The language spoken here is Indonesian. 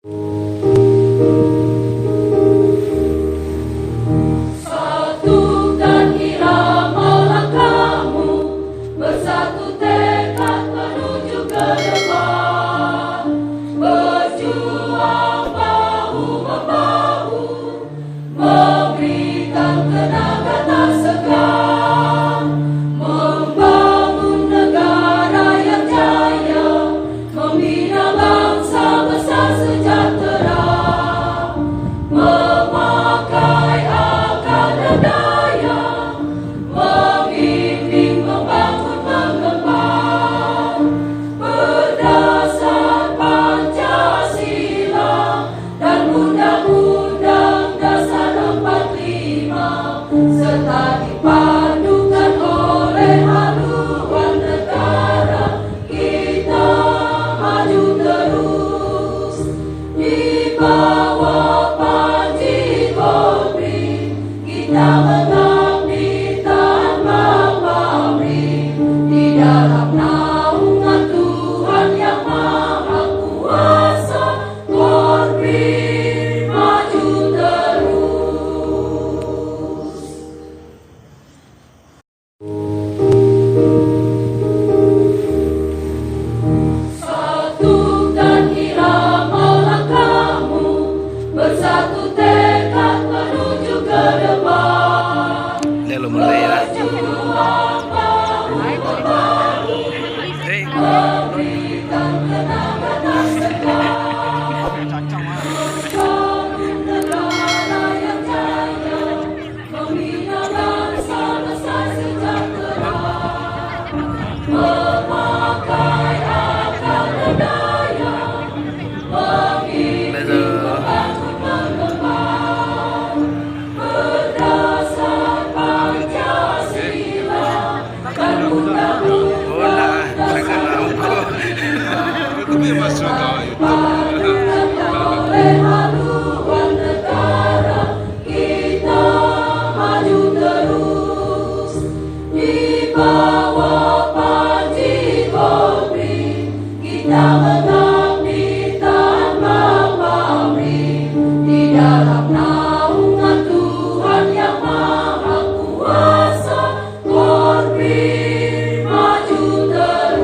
Satukan irama langkahmu, bersatu tekad menuju ke depan. Berjuang bahu-membahu, memberikan tenaga tak segan, membangun negara yang jaya, membina bangsa besar sejahtera, memakai akal dan daya, membimbing, membangun, mengembang, berdasar Pancasila dan Undang-Undang Dasar 45, serta dipadukan oleh haluan negara kita maju terus di bawah Panji Kopri. Kita mengabdi tanpa pamrih di dalam naungan Tuhan Yang Maha Kuasa. Kopri maju terus. Satukan irama langkahmu, bersatu tekad menuju ke depan. Lalu mulai ya. Berjuang bahu-membahu, memberikan tenaga tak segan, membangun negara yang jaya, membina bangsa besar sejahtera, memakai akal dan daya, membimbing, membangun, mengembang, berdasar Pancasila dan Undang-Undang Dasar 45, oleh haluan negara kita maju terus di bawah Panji Kopri. Kita mengabdi tanpa pamrih di dalam naungan Tuhan Yang Maha Kuasa. Kopri maju terus.